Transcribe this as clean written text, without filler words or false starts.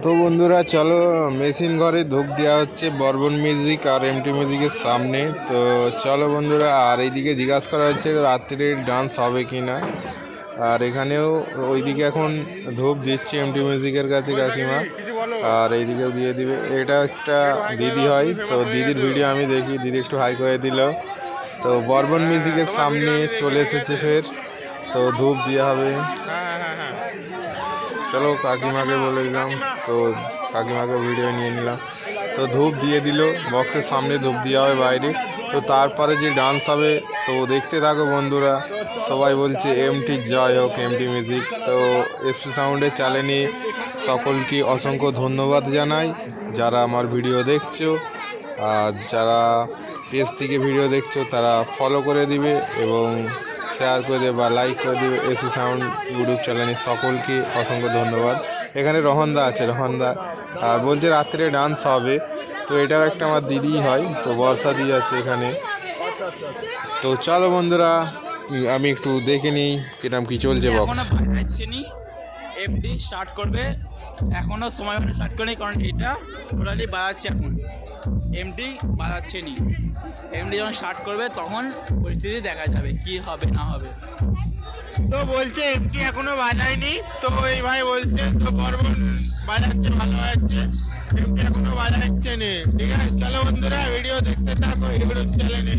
তো বন্ধুরা চলো, মেশিন ঘরে ধূপ দেওয়া হচ্ছে বর্বন মিউজিক আর এমটি মিউজিকের সামনে। তো চলো বন্ধুরা, আর এইদিকে জিজ্ঞাসা করা হচ্ছে রাত্রে ডান্স হবে কি না। আর এখানেও ওইদিকে এখন ধূপ দিচ্ছে এমটি মিউজিকের কাছে কাকিমা, আর এইদিকেও দিয়ে দিবে। এটা একটা দিদি হয়, তো দিদির ভিডিও আমি দেখি, দিদি একটু হাই করে দিল। তো বর্বন মিউজিকের সামনে চলে এসেছে ফের, তো ধূপ দেওয়া হবে। চলো কাকিমাকে বলে দিলাম, তো কাকিমাকে ভিডিও নিয়ে নিলাম। তো ধূপ দিয়ে দিল, বক্সের সামনে ধূপ দেওয়া হবে বাইরে। তো তারপরে যে ডান্স হবে, তো দেখতে থাকো বন্ধুরা। সবাই বলছে এমটি জয় হোক, এমটি মিউজিক। তো এসপি সাউন্ডের চ্যানেলে সকলকে অসংখ্য ধন্যবাদ জানাই যারা আমার ভিডিও দেখছো। আর যারা পেজ থেকে ভিডিও দেখছো তারা ফলো করে দিবে এবং শেয়ার করে দেবে বা লাইক করে দেবে এসি সাউন্ড ইউটিউব চ্যানেলে। সকলকে অসংখ্য ধন্যবাদ। এখানে রহনদা আছে, রহনদা আর বলছে রাত্রে ডান্স হবে। তো এটাও একটা আমার দিদি হয়, তো বর্ষা দি আছে এখানে। তো চলো বন্ধুরা, আমি একটু দেখে নিই কিরম কি চলছে বক্স। এমডি স্টার্ট করবে, এখনো সময় মতো স্টার্ট করেনি, কারণ এটা টোটালি বাজাচ্ছে এখন। এমডি বাজাচ্ছে নি, এমডি যখন স্টার্ট করবে তখন পরিস্থিতি দেখা যাবে কি হবে না হবে। তো বলছে এমটি এখনো বাজায়নি, তো এই ভাই বলছে তো বর্বন বাজাচ্ছে, ভালো আছে, এমটি এখনো বাজাচ্ছে নি। ঠিক আছে, চলো বন্ধুরা ভিডিও দেখতে থাকো ইউটিউব চ্যানেলে।